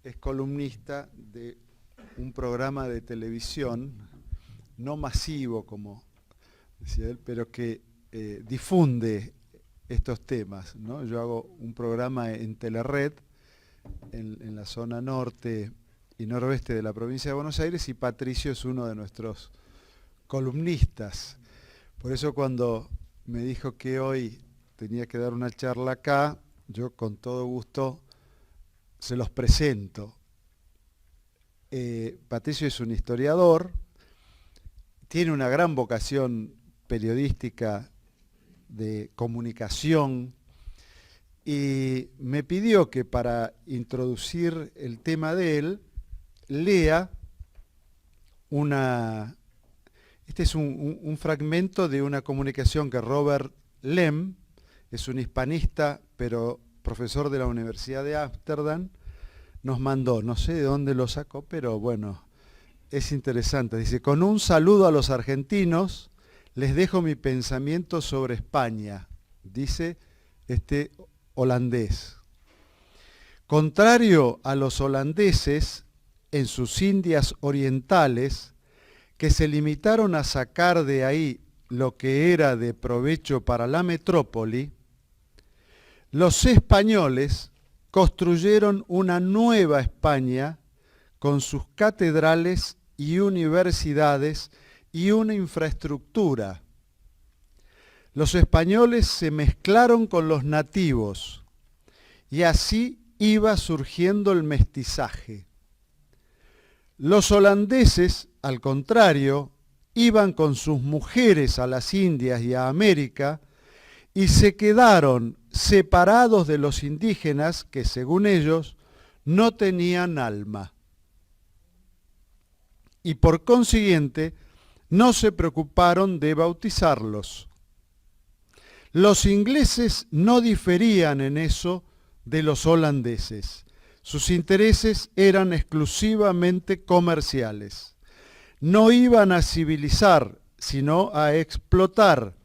es columnista de un programa de televisión, no masivo como decía él, pero que difunde estos temas, ¿no? Yo hago un programa en Telered, en la zona norte y noroeste de la provincia de Buenos Aires, y Patricio es uno de nuestros columnistas. Por eso cuando me dijo que hoy tenía que dar una charla acá, yo con todo gusto se los presento. Patricio es un historiador, tiene una gran vocación periodística de comunicación y me pidió que para introducir el tema de él lea este es un fragmento de una comunicación que Robert Lem, es un hispanista pero profesor de la Universidad de Ámsterdam, nos mandó, no sé de dónde lo sacó, pero bueno, es interesante. Dice: con un saludo a los argentinos, les dejo mi pensamiento sobre España, dice este holandés. Contrario a los holandeses en sus Indias orientales, que se limitaron a sacar de ahí lo que era de provecho para la metrópoli, los españoles construyeron una nueva España con sus catedrales y universidades y una infraestructura. Los españoles se mezclaron con los nativos y así iba surgiendo el mestizaje. Los holandeses, al contrario, iban con sus mujeres a las Indias y a América y se quedaron separados de los indígenas que, según ellos, no tenían alma. Y por consiguiente, no se preocuparon de bautizarlos. Los ingleses no diferían en eso de los holandeses. Sus intereses eran exclusivamente comerciales. No iban a civilizar, sino a explotar.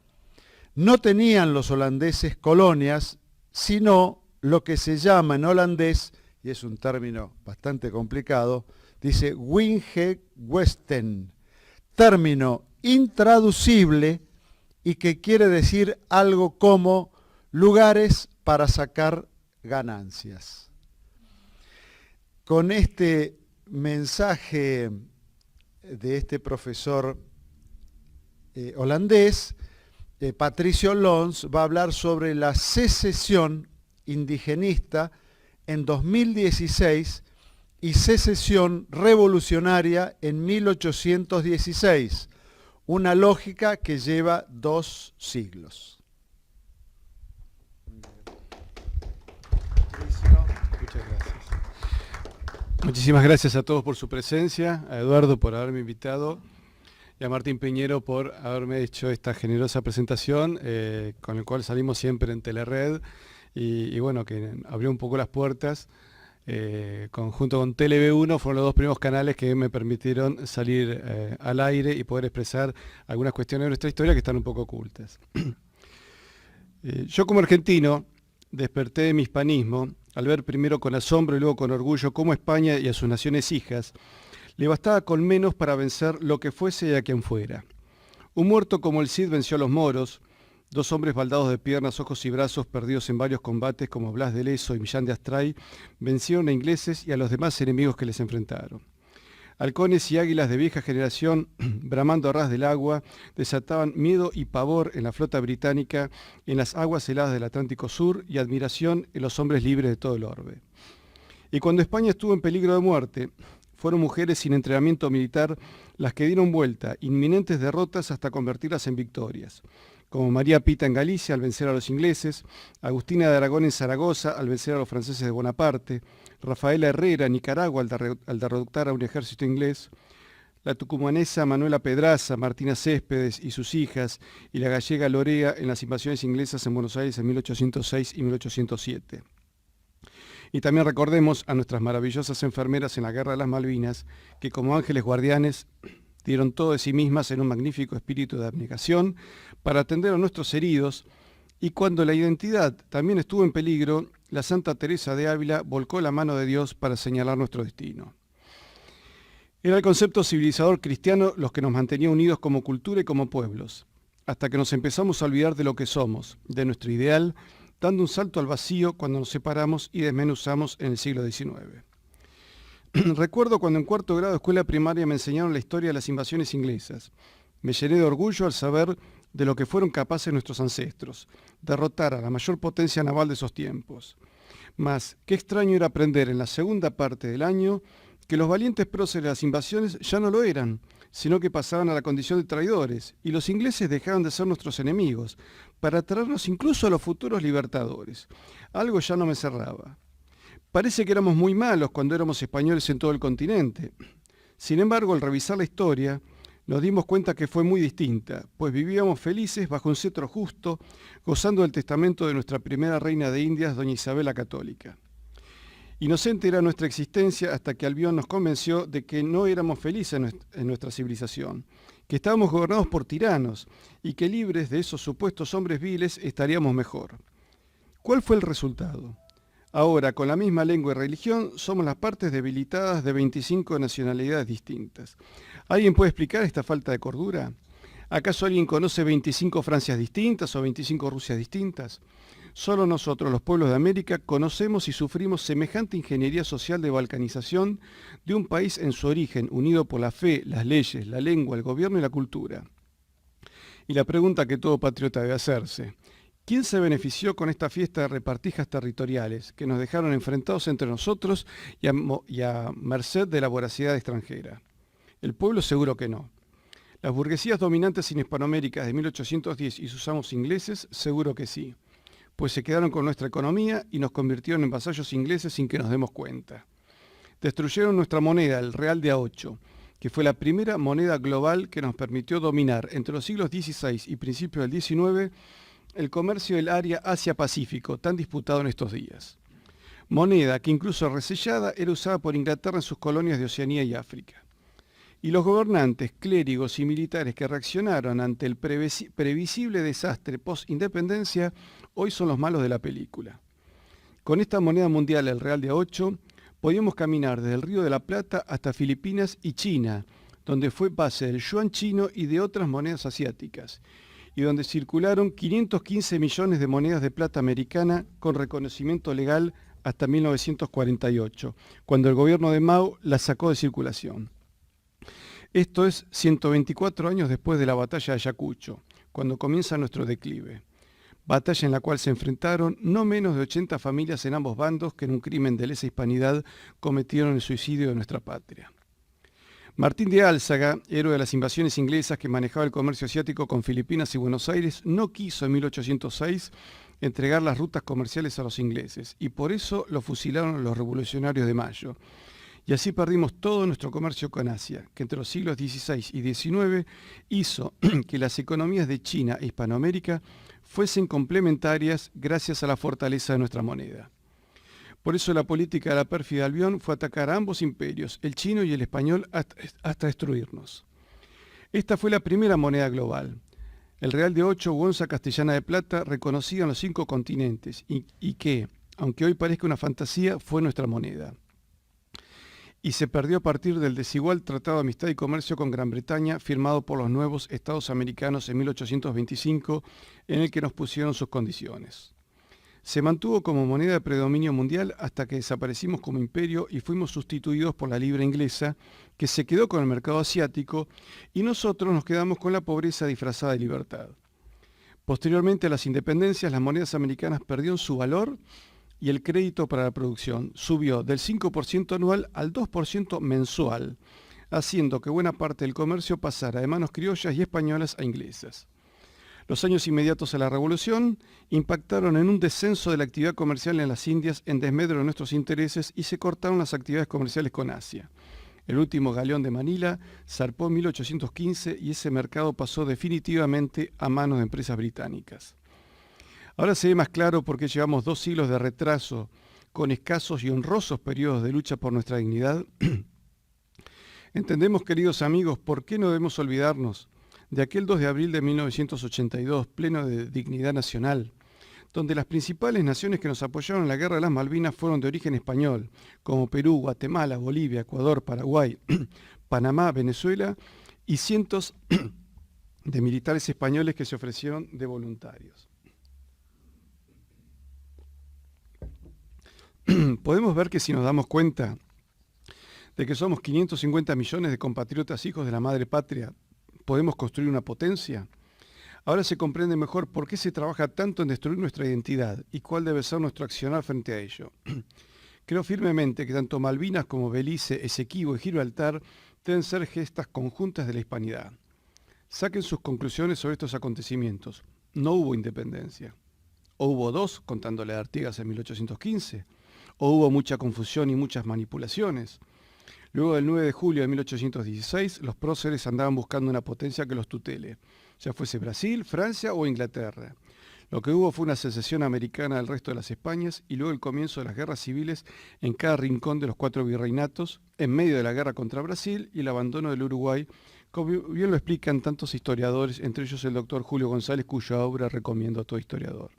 No tenían los holandeses colonias, sino lo que se llama en holandés, y es un término bastante complicado, dice Wingewestern, término intraducible y que quiere decir algo como lugares para sacar ganancias. Con este mensaje de este profesor holandés, Patricio Lons va a hablar sobre la secesión indigenista en 2016 y secesión revolucionaria en 1816, una lógica que lleva 2 siglos. Muchas gracias. Muchísimas gracias a todos por su presencia, a Eduardo por haberme invitado y a Martín Piñero por haberme hecho esta generosa presentación, con el cual salimos siempre en Telered y bueno, que abrió un poco las puertas. Junto con TLV1 fueron los 2 primeros canales que me permitieron salir al aire y poder expresar algunas cuestiones de nuestra historia que están un poco ocultas. Yo como argentino desperté de mi hispanismo al ver primero con asombro y luego con orgullo cómo España y a sus naciones hijas le bastaba con menos para vencer lo que fuese y a quien fuera. Un muerto como el Cid venció a los moros, 2 hombres baldados de piernas, ojos y brazos perdidos en varios combates como Blas de Lezo y Millán de Astray vencieron a ingleses y a los demás enemigos que les enfrentaron. Halcones y águilas de vieja generación, bramando a ras del agua, desataban miedo y pavor en la flota británica en las aguas heladas del Atlántico Sur y admiración en los hombres libres de todo el orbe. Y cuando España estuvo en peligro de muerte, fueron mujeres sin entrenamiento militar las que dieron vuelta inminentes derrotas hasta convertirlas en victorias, como María Pita en Galicia al vencer a los ingleses, Agustina de Aragón en Zaragoza al vencer a los franceses de Bonaparte, Rafaela Herrera en Nicaragua al derrotar a un ejército inglés, la tucumanesa Manuela Pedraza, Martina Céspedes y sus hijas, y la gallega Lorea en las invasiones inglesas en Buenos Aires en 1806 y 1807. Y también recordemos a nuestras maravillosas enfermeras en la Guerra de las Malvinas, que como ángeles guardianes dieron todo de sí mismas en un magnífico espíritu de abnegación para atender a nuestros heridos Y cuando la identidad también estuvo en peligro, la Santa Teresa de Ávila volcó la mano de Dios para señalar nuestro destino. Era el concepto civilizador cristiano los que nos mantenía unidos como cultura y como pueblos, hasta que nos empezamos a olvidar de lo que somos, de nuestro ideal, dando un salto al vacío cuando nos separamos y desmenuzamos en el siglo XIX. Recuerdo cuando en cuarto grado de escuela primaria me enseñaron la historia de las invasiones inglesas. Me llené de orgullo al saber de lo que fueron capaces nuestros ancestros, derrotar a la mayor potencia naval de esos tiempos. Mas, qué extraño era aprender en la segunda parte del año que los valientes próceres de las invasiones ya no lo eran, sino que pasaban a la condición de traidores, y los ingleses dejaban de ser nuestros enemigos, para traernos incluso a los futuros libertadores. Algo ya no me cerraba. Parece que éramos muy malos cuando éramos españoles en todo el continente. Sin embargo, al revisar la historia, nos dimos cuenta que fue muy distinta, pues vivíamos felices bajo un cetro justo, gozando del testamento de nuestra primera reina de Indias, doña Isabel la Católica. Inocente era nuestra existencia hasta que Albión nos convenció de que no éramos felices en nuestra civilización, que estábamos gobernados por tiranos y que libres de esos supuestos hombres viles estaríamos mejor. ¿Cuál fue el resultado? Ahora, con la misma lengua y religión, somos las partes debilitadas de 25 nacionalidades distintas. ¿Alguien puede explicar esta falta de cordura? ¿Acaso alguien conoce 25 Francias distintas o 25 Rusias distintas? Solo nosotros, los pueblos de América, conocemos y sufrimos semejante ingeniería social de balcanización de un país en su origen, unido por la fe, las leyes, la lengua, el gobierno y la cultura. Y la pregunta que todo patriota debe hacerse: ¿quién se benefició con esta fiesta de repartijas territoriales que nos dejaron enfrentados entre nosotros y a merced de la voracidad extranjera? El pueblo seguro que no. Las burguesías dominantes en Hispanoamérica de 1810 y sus amos ingleses seguro que sí, pues se quedaron con nuestra economía y nos convirtieron en vasallos ingleses sin que nos demos cuenta. Destruyeron nuestra moneda, el real de A8, que fue la primera moneda global que nos permitió dominar entre los siglos XVI y principios del XIX el comercio del área Asia-Pacífico, tan disputado en estos días. Moneda que incluso resellada era usada por Inglaterra en sus colonias de Oceanía y África. Y los gobernantes, clérigos y militares que reaccionaron ante el previsible desastre post-independencia, hoy son los malos de la película. Con esta moneda mundial, el real de A8, podíamos caminar desde el Río de la Plata hasta Filipinas y China, donde fue base del yuan chino y de otras monedas asiáticas, y donde circularon 515 millones de monedas de plata americana con reconocimiento legal hasta 1948, cuando el gobierno de Mao las sacó de circulación. Esto es 124 años después de la batalla de Ayacucho, cuando comienza nuestro declive. Batalla en la cual se enfrentaron no menos de 80 familias en ambos bandos que en un crimen de lesa hispanidad cometieron el suicidio de nuestra patria. Martín de Álzaga, héroe de las invasiones inglesas que manejaba el comercio asiático con Filipinas y Buenos Aires, no quiso en 1806 entregar las rutas comerciales a los ingleses y por eso lo fusilaron los revolucionarios de Mayo. Y así perdimos todo nuestro comercio con Asia, que entre los siglos XVI y XIX hizo que las economías de China e Hispanoamérica fuesen complementarias gracias a la fortaleza de nuestra moneda. Por eso la política de la pérfida Albión fue atacar a ambos imperios, el chino y el español, hasta destruirnos. Esta fue la primera moneda global. El real de 8 u onza castellana de plata reconocida en los 5 continentes y que, aunque hoy parezca una fantasía, fue nuestra moneda. Y se perdió a partir del desigual Tratado de Amistad y Comercio con Gran Bretaña, firmado por los nuevos Estados americanos en 1825, en el que nos pusieron sus condiciones. Se mantuvo como moneda de predominio mundial hasta que desaparecimos como imperio y fuimos sustituidos por la libra inglesa, que se quedó con el mercado asiático, y nosotros nos quedamos con la pobreza disfrazada de libertad. Posteriormente a las independencias, las monedas americanas perdieron su valor y el crédito para la producción subió del 5% anual al 2% mensual, haciendo que buena parte del comercio pasara de manos criollas y españolas a inglesas. Los años inmediatos a la Revolución impactaron en un descenso de la actividad comercial en las Indias en desmedro de nuestros intereses y se cortaron las actividades comerciales con Asia. El último galeón de Manila zarpó en 1815 y ese mercado pasó definitivamente a manos de empresas británicas. Ahora se ve más claro por qué llevamos 2 siglos de retraso, con escasos y honrosos periodos de lucha por nuestra dignidad. Entendemos, queridos amigos, por qué no debemos olvidarnos de aquel 2 de abril de 1982, pleno de dignidad nacional, donde las principales naciones que nos apoyaron en la Guerra de las Malvinas fueron de origen español, como Perú, Guatemala, Bolivia, Ecuador, Paraguay, Panamá, Venezuela y cientos de militares españoles que se ofrecieron de voluntarios. Podemos ver que si nos damos cuenta de que somos 550 millones de compatriotas hijos de la madre patria, podemos construir una potencia. Ahora se comprende mejor por qué se trabaja tanto en destruir nuestra identidad y cuál debe ser nuestro accionar frente a ello. Creo firmemente que tanto Malvinas como Belice, Esequibo y Gibraltar deben ser gestas conjuntas de la hispanidad. Saquen sus conclusiones sobre estos acontecimientos. No hubo independencia. O hubo dos, contándole a Artigas en 1815, o hubo mucha confusión y muchas manipulaciones. Luego del 9 de julio de 1816, los próceres andaban buscando una potencia que los tutele, ya fuese Brasil, Francia o Inglaterra. Lo que hubo fue una secesión americana del resto de las Españas y luego el comienzo de las guerras civiles en cada rincón de los 4 virreinatos, en medio de la guerra contra Brasil y el abandono del Uruguay, como bien lo explican tantos historiadores, entre ellos el doctor Julio González, cuya obra recomiendo a todo historiador.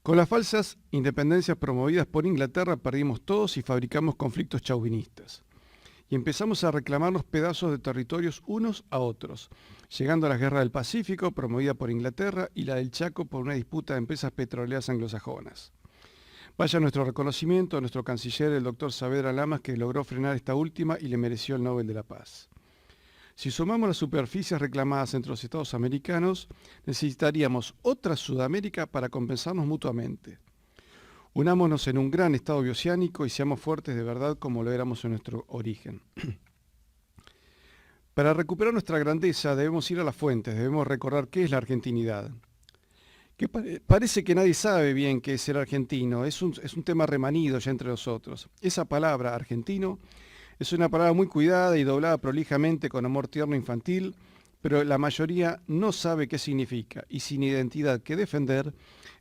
Con las falsas independencias promovidas por Inglaterra perdimos todos y fabricamos conflictos chauvinistas. Y empezamos a reclamarnos pedazos de territorios unos a otros, llegando a la Guerra del Pacífico, promovida por Inglaterra, y la del Chaco por una disputa de empresas petroleras anglosajonas. Vaya nuestro reconocimiento a nuestro canciller, el doctor Saavedra Lamas, que logró frenar esta última y le mereció el Nobel de la Paz. Si sumamos las superficies reclamadas entre los Estados americanos, necesitaríamos otra Sudamérica para compensarnos mutuamente. Unámonos en un gran estado bioceánico y seamos fuertes de verdad como lo éramos en nuestro origen. Para recuperar nuestra grandeza debemos ir a las fuentes, debemos recordar qué es la argentinidad. Que parece que nadie sabe bien qué es ser argentino, es un tema remanido ya entre nosotros. Esa palabra, argentino, es una palabra muy cuidada y doblada prolijamente con amor tierno infantil, pero la mayoría no sabe qué significa, y sin identidad que defender,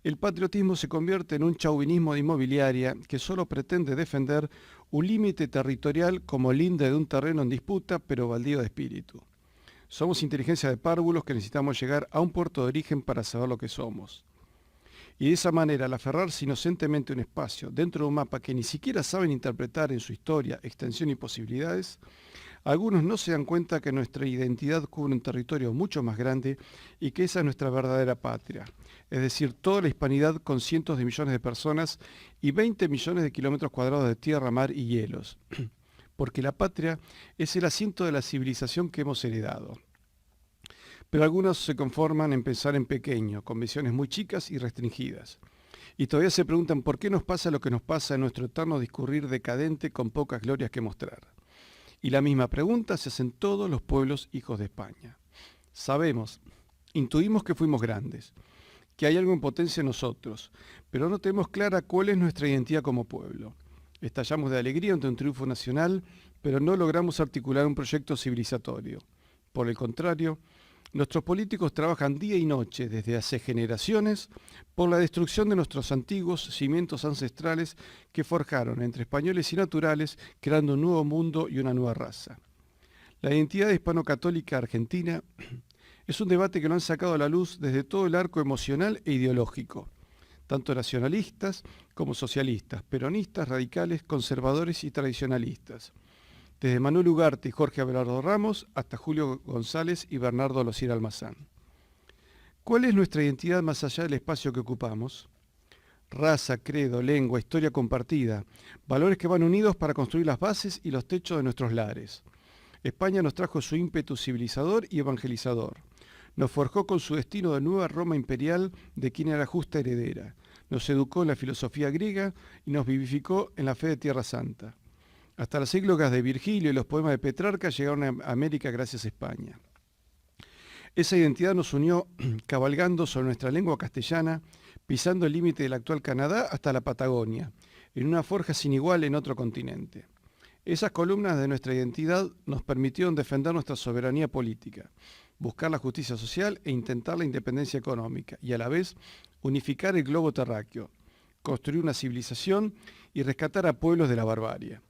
el patriotismo se convierte en un chauvinismo de inmobiliaria que solo pretende defender un límite territorial como linde de un terreno en disputa, pero baldío de espíritu. Somos inteligencia de párvulos que necesitamos llegar a un puerto de origen para saber lo que somos. Y de esa manera, al aferrarse inocentemente a un espacio dentro de un mapa que ni siquiera saben interpretar en su historia, extensión y posibilidades, algunos no se dan cuenta que nuestra identidad cubre un territorio mucho más grande y que esa es nuestra verdadera patria, es decir, toda la hispanidad con cientos de millones de personas y 20 millones de kilómetros cuadrados de tierra, mar y hielos, porque la patria es el asiento de la civilización que hemos heredado. Pero algunos se conforman en pensar en pequeño, con visiones muy chicas y restringidas. Y todavía se preguntan por qué nos pasa lo que nos pasa en nuestro eterno discurrir decadente con pocas glorias que mostrar. Y la misma pregunta se hacen todos los pueblos hijos de España. Sabemos, intuimos que fuimos grandes, que hay algo en potencia en nosotros, pero no tenemos clara cuál es nuestra identidad como pueblo. Estallamos de alegría ante un triunfo nacional, pero no logramos articular un proyecto civilizatorio. Por el contrario, nuestros políticos trabajan día y noche desde hace generaciones por la destrucción de nuestros antiguos cimientos ancestrales que forjaron entre españoles y naturales, creando un nuevo mundo y una nueva raza. La identidad hispano-católica argentina es un debate que lo han sacado a la luz desde todo el arco emocional e ideológico, tanto nacionalistas como socialistas, peronistas, radicales, conservadores y tradicionalistas. Desde Manuel Ugarte y Jorge Abelardo Ramos hasta Julio González y Bernardo Losier Almazán. ¿Cuál es nuestra identidad más allá del espacio que ocupamos? Raza, credo, lengua, historia compartida, valores que van unidos para construir las bases y los techos de nuestros lares. España nos trajo su ímpetu civilizador y evangelizador. Nos forjó con su destino de nueva Roma imperial de quien era justa heredera. Nos educó en la filosofía griega y nos vivificó en la fe de Tierra Santa. Hasta las églogas de Virgilio y los poemas de Petrarca llegaron a América gracias a España. Esa identidad nos unió cabalgando sobre nuestra lengua castellana, pisando el límite del actual Canadá hasta la Patagonia, en una forja sin igual en otro continente. Esas columnas de nuestra identidad nos permitieron defender nuestra soberanía política, buscar la justicia social e intentar la independencia económica, y a la vez unificar el globo terráqueo, construir una civilización y rescatar a pueblos de la barbarie.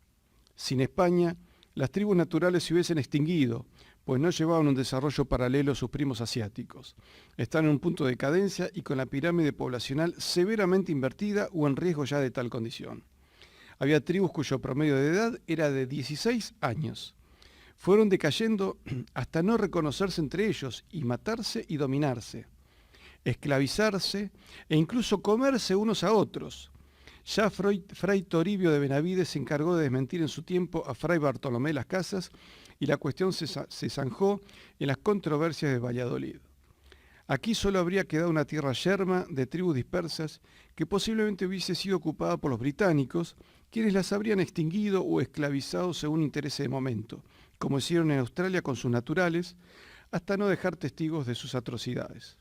Sin España, las tribus naturales se hubiesen extinguido, pues no llevaban un desarrollo paralelo a sus primos asiáticos. Están en un punto de decadencia y con la pirámide poblacional severamente invertida o en riesgo ya de tal condición. Había tribus cuyo promedio de edad era de 16 años. Fueron decayendo hasta no reconocerse entre ellos y matarse y dominarse, esclavizarse e incluso comerse unos a otros. Ya Fray Toribio de Benavides se encargó de desmentir en su tiempo a Fray Bartolomé Las Casas y la cuestión se zanjó en las controversias de Valladolid. Aquí solo habría quedado una tierra yerma de tribus dispersas que posiblemente hubiese sido ocupada por los británicos, quienes las habrían extinguido o esclavizado según interese de momento, como hicieron en Australia con sus naturales, hasta no dejar testigos de sus atrocidades.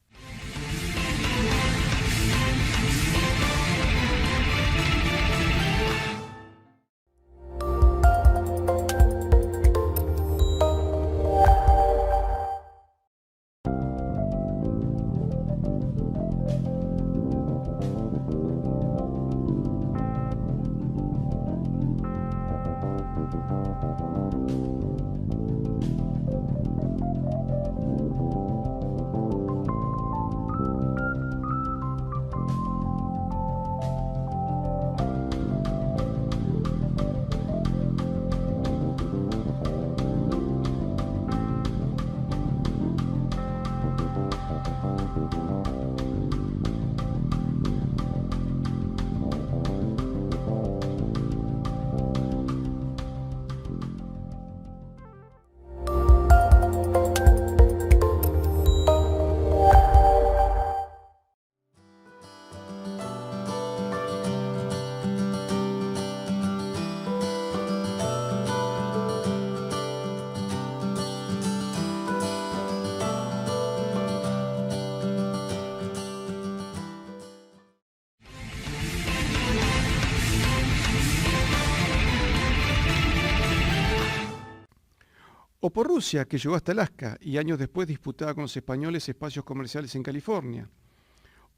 O por Rusia, que llegó hasta Alaska y años después disputaba con los españoles espacios comerciales en California.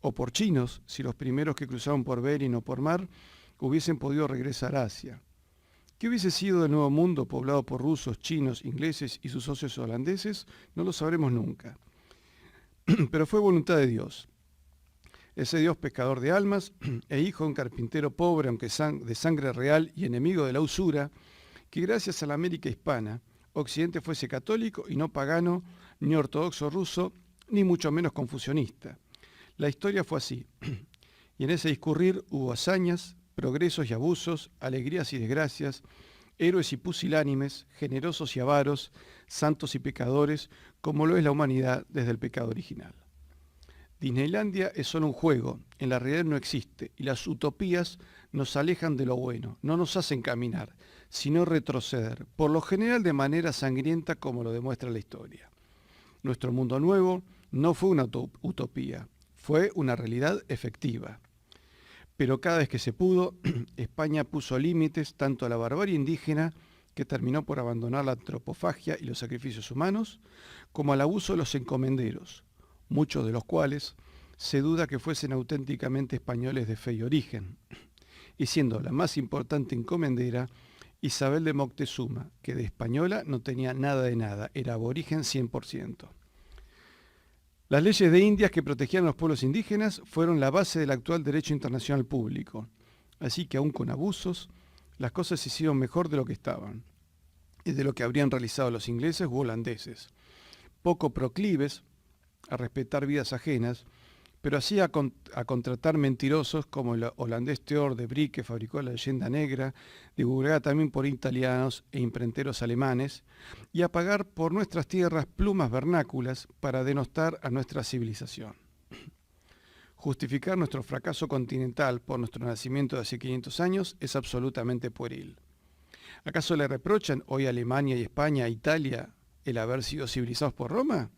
O por chinos, si los primeros que cruzaron por Bering o por mar hubiesen podido regresar a Asia. ¿Qué hubiese sido del Nuevo Mundo poblado por rusos, chinos, ingleses y sus socios holandeses? No lo sabremos nunca. Pero fue voluntad de Dios. Ese Dios pescador de almas e hijo de un carpintero pobre, aunque de sangre real y enemigo de la usura, que gracias a la América hispana, Occidente fuese católico y no pagano, ni ortodoxo ruso, ni mucho menos confucionista. La historia fue así, y en ese discurrir hubo hazañas, progresos y abusos, alegrías y desgracias, héroes y pusilánimes, generosos y avaros, santos y pecadores, como lo es la humanidad desde el pecado original. Disneylandia es solo un juego, en la realidad no existe, y las utopías nos alejan de lo bueno, no nos hacen caminar, sino retroceder, por lo general de manera sangrienta como lo demuestra la historia. Nuestro mundo nuevo no fue una utopía, fue una realidad efectiva. Pero cada vez que se pudo, España puso límites tanto a la barbarie indígena, que terminó por abandonar la antropofagia y los sacrificios humanos, como al abuso de los encomenderos, muchos de los cuales se duda que fuesen auténticamente españoles de fe y origen, y siendo la más importante encomendera Isabel de Moctezuma, que de española no tenía nada de nada, era aborigen 100%. Las leyes de Indias que protegían a los pueblos indígenas fueron la base del actual derecho internacional público, así que aún con abusos, las cosas se hicieron mejor de lo que estaban, y de lo que habrían realizado los ingleses u holandeses, poco proclives a respetar vidas ajenas, pero así a contratar mentirosos como el holandés Theodor de Brie, que fabricó la leyenda negra, divulgada también por italianos e imprenteros alemanes, y a pagar por nuestras tierras plumas vernáculas para denostar a nuestra civilización. Justificar nuestro fracaso continental por nuestro nacimiento de hace 500 años es absolutamente pueril. ¿Acaso le reprochan hoy a Alemania y España a Italia el haber sido civilizados por Roma?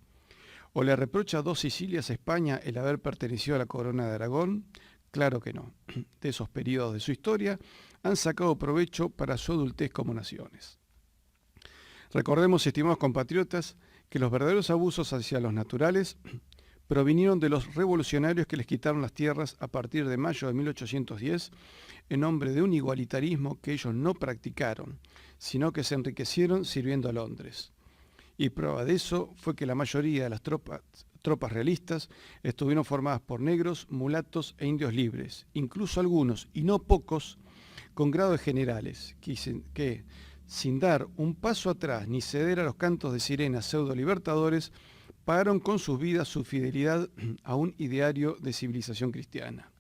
¿O le reprocha a dos Sicilias a España el haber pertenecido a la corona de Aragón? Claro que no. De esos periodos de su historia han sacado provecho para su adultez como naciones. Recordemos, estimados compatriotas, que los verdaderos abusos hacia los naturales provinieron de los revolucionarios que les quitaron las tierras a partir de mayo de 1810 en nombre de un igualitarismo que ellos no practicaron, sino que se enriquecieron sirviendo a Londres. Y prueba de eso fue que la mayoría de las tropas realistas estuvieron formadas por negros, mulatos e indios libres, incluso algunos, y no pocos, con grado de generales, que sin dar un paso atrás ni ceder a los cantos de sirenas pseudo-libertadores, pagaron con sus vidas su fidelidad a un ideario de civilización cristiana.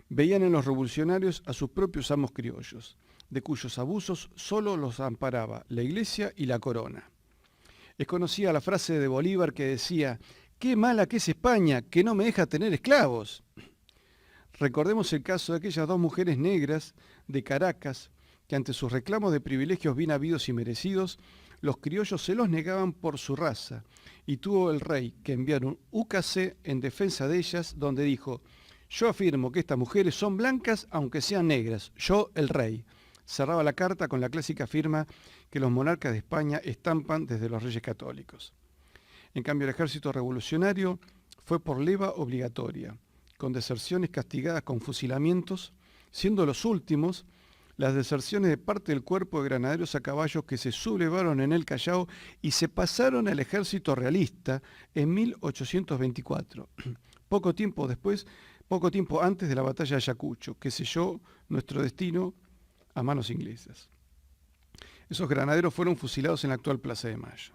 Veían en los revolucionarios a sus propios amos criollos, de cuyos abusos solo los amparaba la Iglesia y la corona. Es conocida la frase de Bolívar que decía: «¡Qué mala que es España, que no me deja tener esclavos!». Recordemos el caso de aquellas dos mujeres negras de Caracas, que ante sus reclamos de privilegios bien habidos y merecidos, los criollos se los negaban por su raza, y tuvo el rey que enviar un ukase en defensa de ellas, donde dijo: «Yo afirmo que estas mujeres son blancas aunque sean negras, yo el rey». Cerraba la carta con la clásica firma que los monarcas de España estampan desde los reyes católicos. En cambio, el ejército revolucionario fue por leva obligatoria, con deserciones castigadas con fusilamientos, siendo los últimos las deserciones de parte del cuerpo de granaderos a caballo que se sublevaron en el Callao y se pasaron al ejército realista en 1824, poco tiempo antes de la batalla de Ayacucho, que selló nuestro destino a manos inglesas. Esos granaderos fueron fusilados en la actual Plaza de Mayo.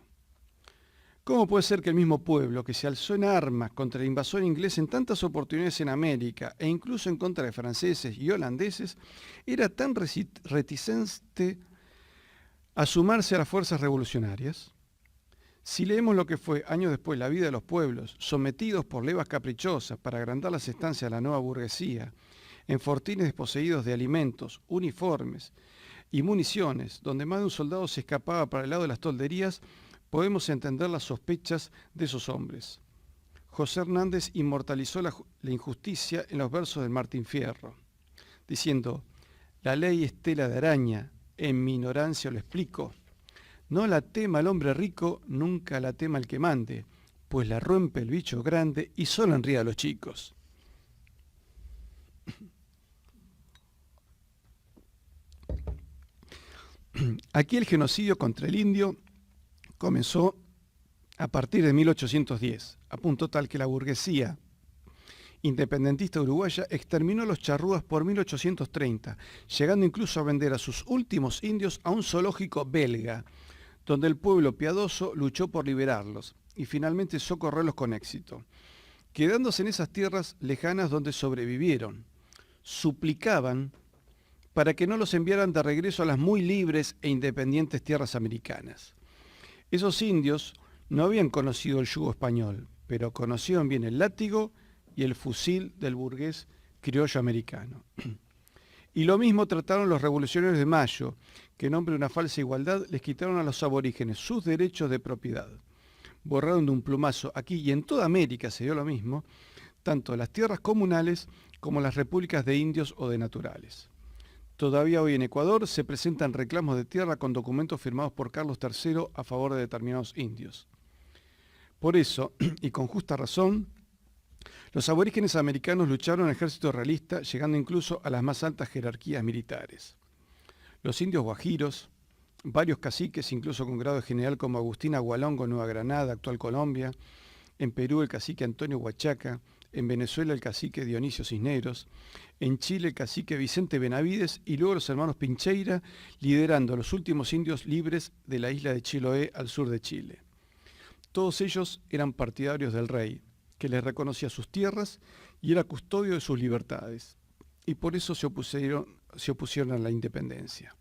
¿Cómo puede ser que el mismo pueblo que se alzó en armas contra el invasor inglés en tantas oportunidades en América e incluso en contra de franceses y holandeses era tan reticente a sumarse a las fuerzas revolucionarias? Si leemos lo que fue años después la vida de los pueblos sometidos por levas caprichosas para agrandar las estancias de la nueva burguesía, en fortines desposeídos de alimentos, uniformes y municiones, donde más de un soldado se escapaba para el lado de las tolderías, podemos entender las sospechas de esos hombres. José Hernández inmortalizó la injusticia en los versos del Martín Fierro, diciendo: «La ley es tela de araña, en mi ignorancia lo explico. No la tema el hombre rico, nunca la tema el que mande, pues la rompe el bicho grande y solo enría a los chicos». Aquí el genocidio contra el indio comenzó a partir de 1810, a punto tal que la burguesía independentista uruguaya exterminó a los charrúas por 1830, llegando incluso a vender a sus últimos indios a un zoológico belga, donde el pueblo piadoso luchó por liberarlos y finalmente socorrerlos con éxito, quedándose en esas tierras lejanas donde sobrevivieron. Suplicaban para que no los enviaran de regreso a las muy libres e independientes tierras americanas. Esos indios no habían conocido el yugo español, pero conocieron bien el látigo y el fusil del burgués criollo americano. Y lo mismo trataron los revolucionarios de Mayo, que en nombre de una falsa igualdad les quitaron a los aborígenes sus derechos de propiedad. Borraron de un plumazo, aquí y en toda América se dio lo mismo, tanto las tierras comunales como las repúblicas de indios o de naturales. Todavía hoy en Ecuador se presentan reclamos de tierra con documentos firmados por Carlos III a favor de determinados indios. Por eso, y con justa razón, los aborígenes americanos lucharon en el ejército realista, llegando incluso a las más altas jerarquías militares. Los indios guajiros, varios caciques, incluso con grado de general como Agustín Agualongo, Nueva Granada, actual Colombia, en Perú el cacique Antonio Huachaca, en Venezuela el cacique Dionisio Cisneros, en Chile el cacique Vicente Benavides y luego los hermanos Pincheira, liderando a los últimos indios libres de la isla de Chiloé al sur de Chile. Todos ellos eran partidarios del rey, que les reconocía sus tierras y era custodio de sus libertades, y por eso se opusieron a la independencia.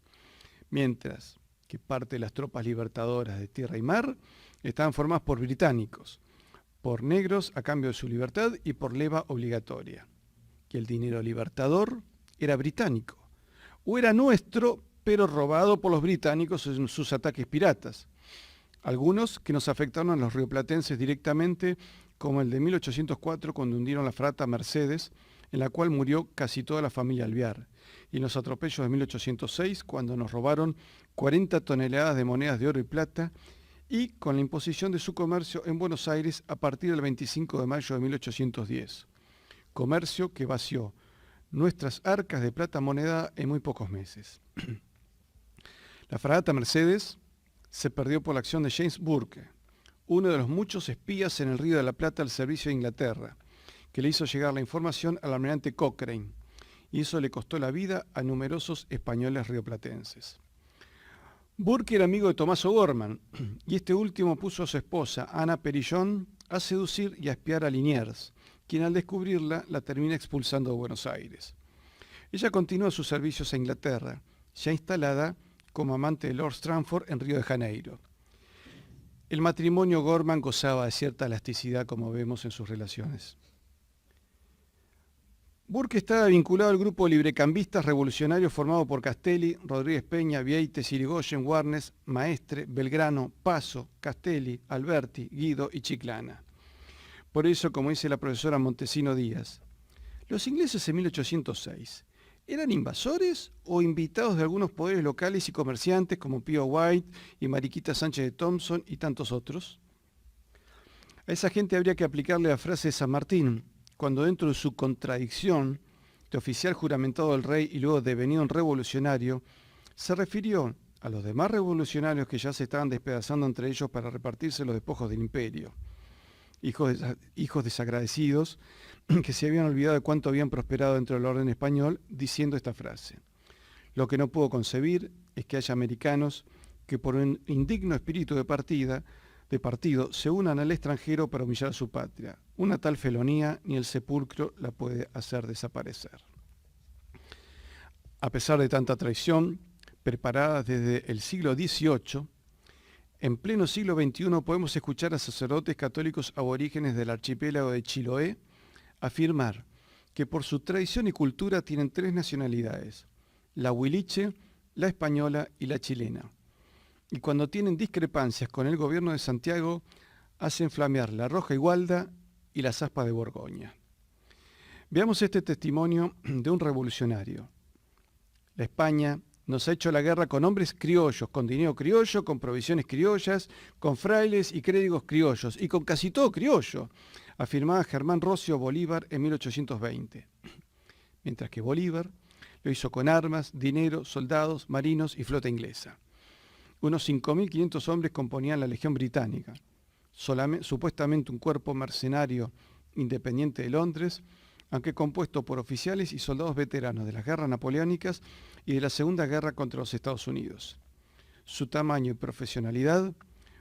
Mientras que parte de las tropas libertadoras de tierra y mar estaban formadas por británicos, por negros a cambio de su libertad y por leva obligatoria. Que el dinero libertador era británico, o era nuestro, pero robado por los británicos en sus ataques piratas. Algunos que nos afectaron a los rioplatenses directamente, como el de 1804, cuando hundieron la fragata Mercedes, en la cual murió casi toda la familia Alvear, y en los atropellos de 1806, cuando nos robaron 40 toneladas de monedas de oro y plata, y con la imposición de su comercio en Buenos Aires a partir del 25 de mayo de 1810. Comercio que vació nuestras arcas de plata moneda en muy pocos meses. La fragata Mercedes se perdió por la acción de James Burke, uno de los muchos espías en el Río de la Plata al servicio de Inglaterra, que le hizo llegar la información al almirante Cochrane, y eso le costó la vida a numerosos españoles rioplatenses. Burke era amigo de Tomás O'Gorman, y este último puso a su esposa, Ana Perillón, a seducir y a espiar a Liniers, quien al descubrirla la termina expulsando de Buenos Aires. Ella continúa sus servicios a Inglaterra, ya instalada como amante de Lord Stranford en Río de Janeiro. El matrimonio Gorman gozaba de cierta elasticidad, como vemos en sus relaciones. Burke estaba vinculado al grupo de librecambistas revolucionarios formado por Castelli, Rodríguez Peña, Vieites, Irigoyen, Warnes, Maestre, Belgrano, Paso, Castelli, Alberti, Guido y Chiclana. Por eso, como dice la profesora Montesino Díaz, los ingleses en 1806 ¿eran invasores o invitados de algunos poderes locales y comerciantes como Pío White y Mariquita Sánchez de Thompson y tantos otros? A esa gente habría que aplicarle la frase de San Martín, cuando dentro de su contradicción de oficial juramentado del rey y luego devenido un revolucionario, se refirió a los demás revolucionarios que ya se estaban despedazando entre ellos para repartirse los despojos del imperio, hijos desagradecidos que se habían olvidado de cuánto habían prosperado dentro del orden español, diciendo esta frase: lo que no puedo concebir es que haya americanos que por un indigno espíritu de partido se unan al extranjero para humillar a su patria. Una tal felonía ni el sepulcro la puede hacer desaparecer. A pesar de tanta traición, preparada desde el siglo XVIII, en pleno siglo XXI podemos escuchar a sacerdotes católicos aborígenes del archipiélago de Chiloé afirmar que por su tradición y cultura tienen tres nacionalidades: la huiliche, la española y la chilena. Y cuando tienen discrepancias con el gobierno de Santiago, hacen flamear la roja igualda y las aspas de Borgoña. Veamos este testimonio de un revolucionario. La España nos ha hecho la guerra con hombres criollos, con dinero criollo, con provisiones criollas, con frailes y clérigos criollos, y con casi todo criollo, afirmaba Germán Rocio Bolívar en 1820. Mientras que Bolívar lo hizo con armas, dinero, soldados, marinos y flota inglesa. Unos 5.500 hombres componían la Legión Británica, supuestamente un cuerpo mercenario independiente de Londres, aunque compuesto por oficiales y soldados veteranos de las guerras napoleónicas y de la Segunda Guerra contra los Estados Unidos. Su tamaño y profesionalidad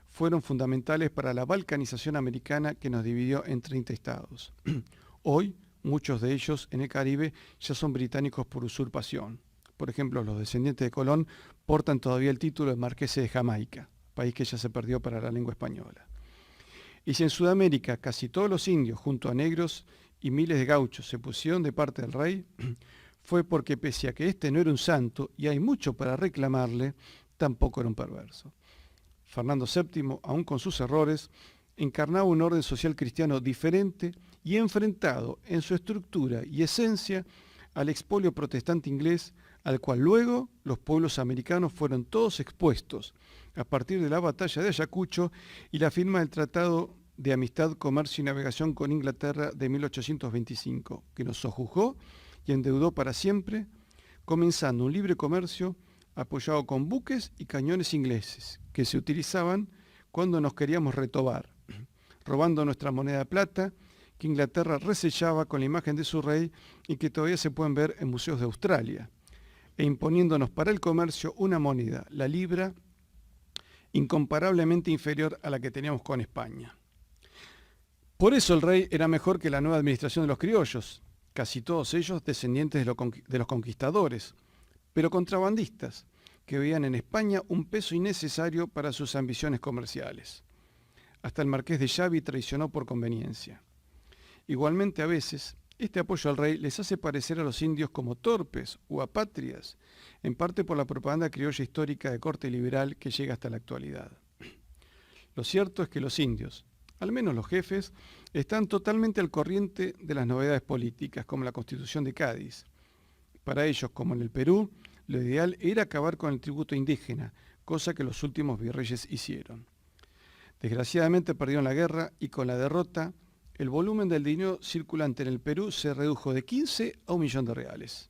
fueron fundamentales para la balcanización americana que nos dividió en 30 estados. Hoy, muchos de ellos en el Caribe ya son británicos por usurpación. Por ejemplo, los descendientes de Colón portan todavía el título de marqueses de Jamaica, país que ya se perdió para la lengua española. Y si en Sudamérica casi todos los indios, junto a negros y miles de gauchos, se pusieron de parte del rey, fue porque pese a que este no era un santo y hay mucho para reclamarle, tampoco era un perverso. Fernando VII, aun con sus errores, encarnaba un orden social cristiano diferente y enfrentado en su estructura y esencia al expolio protestante inglés, al cual luego los pueblos americanos fueron todos expuestos a partir de la batalla de Ayacucho y la firma del Tratado de Amistad, Comercio y Navegación con Inglaterra de 1825, que nos sojuzgó y endeudó para siempre, comenzando un libre comercio apoyado con buques y cañones ingleses, que se utilizaban cuando nos queríamos retobar, robando nuestra moneda de plata, que Inglaterra resellaba con la imagen de su rey y que todavía se pueden ver en museos de Australia, e imponiéndonos para el comercio una moneda, la libra, incomparablemente inferior a la que teníamos con España. Por eso el rey era mejor que la nueva administración de los criollos, casi todos ellos descendientes de los conquistadores, pero contrabandistas, que veían en España un peso innecesario para sus ambiciones comerciales. Hasta el marqués de Xavi traicionó por conveniencia. Igualmente, a veces, este apoyo al rey les hace parecer a los indios como torpes o apátridas, en parte por la propaganda criolla histórica de corte liberal que llega hasta la actualidad. Lo cierto es que los indios, al menos los jefes, están totalmente al corriente de las novedades políticas, como la Constitución de Cádiz. Para ellos, como en el Perú, lo ideal era acabar con el tributo indígena, cosa que los últimos virreyes hicieron. Desgraciadamente perdieron la guerra y con la derrota, el volumen del dinero circulante en el Perú se redujo de 15 a 1 millón de reales.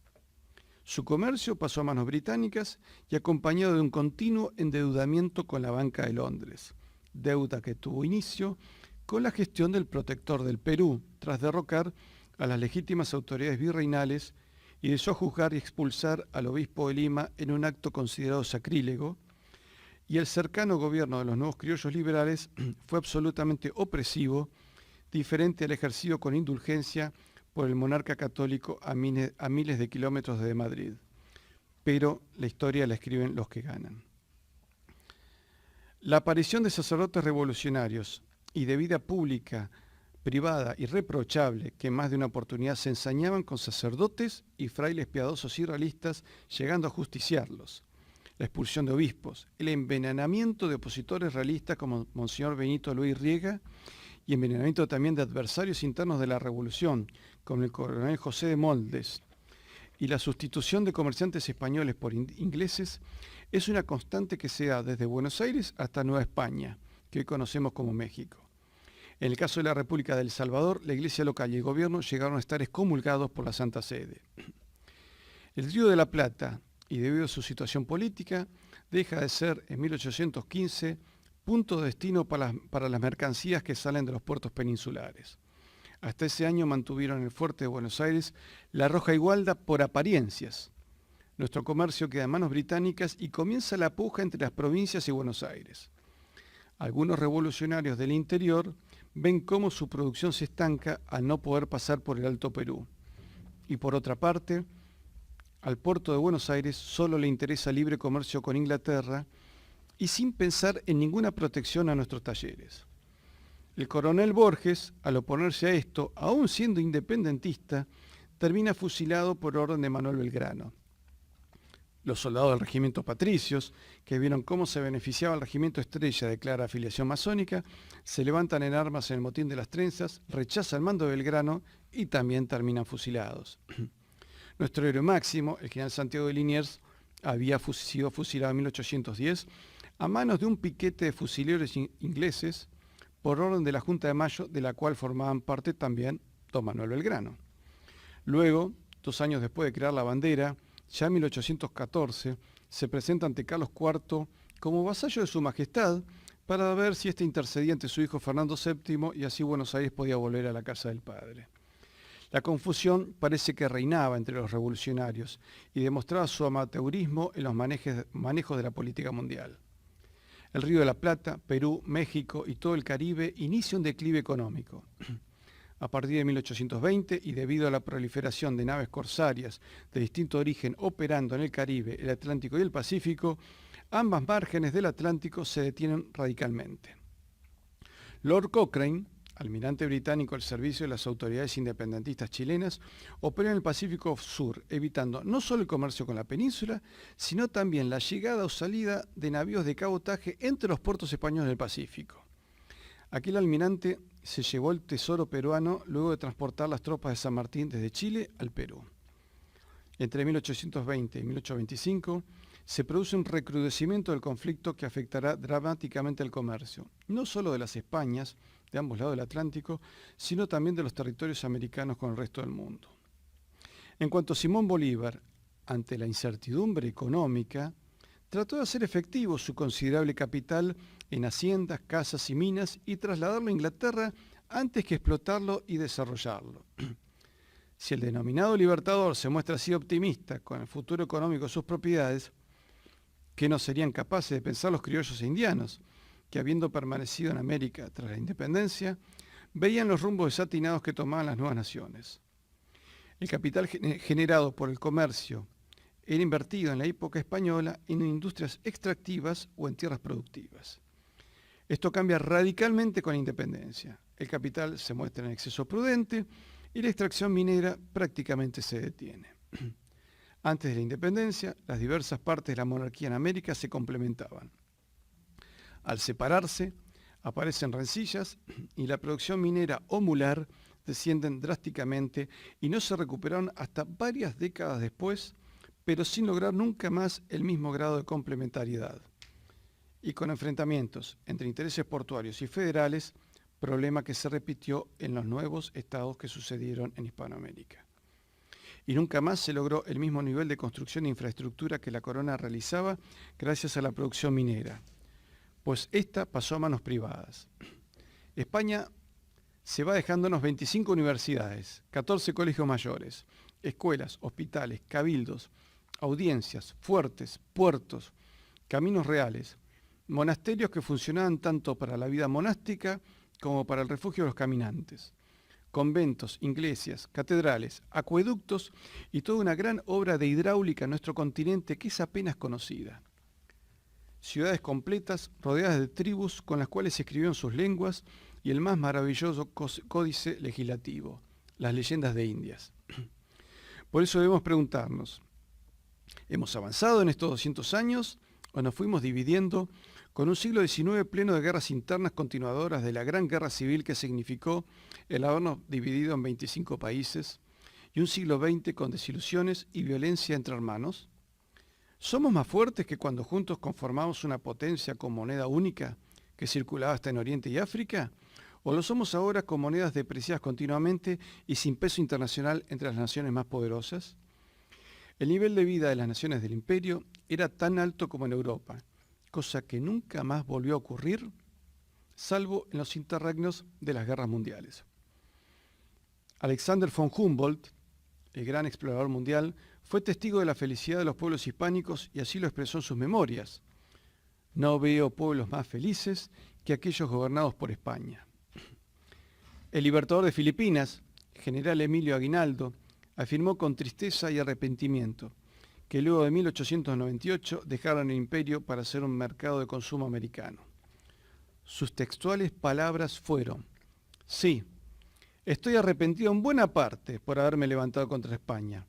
Su comercio pasó a manos británicas y acompañado de un continuo endeudamiento con la Banca de Londres, deuda que tuvo inicio con la gestión del protector del Perú, tras derrocar a las legítimas autoridades virreinales y de sojuzgar y expulsar al obispo de Lima en un acto considerado sacrílego, y el cercano gobierno de los nuevos criollos liberales fue absolutamente opresivo, diferente al ejercido con indulgencia por el monarca católico a miles de kilómetros de Madrid. Pero la historia la escriben los que ganan. La aparición de sacerdotes revolucionarios y de vida pública, privada, irreprochable, que en más de una oportunidad se ensañaban con sacerdotes y frailes piadosos y realistas, llegando a justiciarlos. La expulsión de obispos, el envenenamiento de opositores realistas como Monseñor Benito Luis Riega, y envenenamiento también de adversarios internos de la revolución, como el coronel José de Moldes, y la sustitución de comerciantes españoles por ingleses, es una constante que se da desde Buenos Aires hasta Nueva España, que hoy conocemos como México. En el caso de la República de El Salvador, la iglesia local y el gobierno llegaron a estar excomulgados por la Santa Sede. El Río de la Plata, y debido a su situación política, deja de ser en 1815 punto de destino para las mercancías que salen de los puertos peninsulares. Hasta ese año mantuvieron en el fuerte de Buenos Aires la roja igualda por apariencias. Nuestro comercio queda en manos británicas y comienza la puja entre las provincias y Buenos Aires. Algunos revolucionarios del interior ven cómo su producción se estanca al no poder pasar por el Alto Perú. Y por otra parte, al puerto de Buenos Aires solo le interesa libre comercio con Inglaterra y sin pensar en ninguna protección a nuestros talleres. El coronel Borges, al oponerse a esto, aún siendo independentista, termina fusilado por orden de Manuel Belgrano. Los soldados del regimiento Patricios, que vieron cómo se beneficiaba el regimiento Estrella de clara afiliación masónica, se levantan en armas en el motín de las Trenzas, rechazan el mando de Belgrano y también terminan fusilados. Nuestro héroe máximo, el general Santiago de Liniers, había sido fusilado en 1810 a manos de un piquete de fusileros ingleses por orden de la Junta de Mayo, de la cual formaban parte también don Manuel Belgrano. Luego, 2 años después de crear la bandera, ya en 1814, se presenta ante Carlos IV como vasallo de su majestad para ver si éste intercedía ante su hijo Fernando VII y así Buenos Aires podía volver a la casa del padre. La confusión parece que reinaba entre los revolucionarios y demostraba su amateurismo en los manejos de la política mundial. El Río de la Plata, Perú, México y todo el Caribe inicia un declive económico. A partir de 1820 y debido a la proliferación de naves corsarias de distinto origen operando en el Caribe, el Atlántico y el Pacífico, ambas márgenes del Atlántico se detienen radicalmente. Lord Cochrane, almirante británico al servicio de las autoridades independentistas chilenas, operó en el Pacífico Sur, evitando no solo el comercio con la península, sino también la llegada o salida de navíos de cabotaje entre los puertos españoles del Pacífico. Aquel almirante se llevó el tesoro peruano luego de transportar las tropas de San Martín desde Chile al Perú. Entre 1820 y 1825 se produce un recrudecimiento del conflicto que afectará dramáticamente al comercio, no solo de las Españas, de ambos lados del Atlántico, sino también de los territorios americanos con el resto del mundo. En cuanto a Simón Bolívar, ante la incertidumbre económica, trató de hacer efectivo su considerable capital en haciendas, casas y minas y trasladarlo a Inglaterra antes que explotarlo y desarrollarlo. Si el denominado libertador se muestra así optimista con el futuro económico de sus propiedades, ¿qué no serían capaces de pensar los criollos e indianos, que habiendo permanecido en América tras la independencia, veían los rumbos desatinados que tomaban las nuevas naciones? El capital generado por el comercio era invertido en la época española en industrias extractivas o en tierras productivas. Esto cambia radicalmente con la independencia. El capital se muestra en exceso prudente y la extracción minera prácticamente se detiene. Antes de la independencia, las diversas partes de la monarquía en América se complementaban. Al separarse, aparecen rencillas y la producción minera o mular descienden drásticamente y no se recuperaron hasta varias décadas después, pero sin lograr nunca más el mismo grado de complementariedad. Y con enfrentamientos entre intereses portuarios y federales, problema que se repitió en los nuevos estados que sucedieron en Hispanoamérica. y nunca más se logró el mismo nivel de construcción e infraestructura que la corona realizaba gracias a la producción minera, pues esta pasó a manos privadas. España se va dejándonos 25 universidades, 14 colegios mayores, escuelas, hospitales, cabildos, audiencias, fuertes, puertos, caminos reales, monasterios que funcionaban tanto para la vida monástica como para el refugio de los caminantes, conventos, iglesias, catedrales, acueductos y toda una gran obra de hidráulica en nuestro continente que es apenas conocida. Ciudades completas rodeadas de tribus con las cuales se escribieron sus lenguas y el más maravilloso códice legislativo, las leyendas de Indias. Por eso debemos preguntarnos, ¿hemos avanzado en estos 200 años o nos fuimos dividiendo con un siglo XIX pleno de guerras internas continuadoras de la gran guerra civil que significó el habernos dividido en 25 países y un siglo XX con desilusiones y violencia entre hermanos? ¿Somos más fuertes que cuando juntos conformamos una potencia con moneda única que circulaba hasta en Oriente y África? ¿O lo somos ahora con monedas depreciadas continuamente y sin peso internacional entre las naciones más poderosas? El nivel de vida de las naciones del imperio era tan alto como en Europa, cosa que nunca más volvió a ocurrir, salvo en los interregnos de las guerras mundiales. Alexander von Humboldt, el gran explorador mundial, fue testigo de la felicidad de los pueblos hispánicos y así lo expresó en sus memorias. No veo pueblos más felices que aquellos gobernados por España. El libertador de Filipinas, general Emilio Aguinaldo, afirmó con tristeza y arrepentimiento que luego de 1898 dejaron el imperio para ser un mercado de consumo americano. Sus textuales palabras fueron: sí, estoy arrepentido en buena parte por haberme levantado contra España,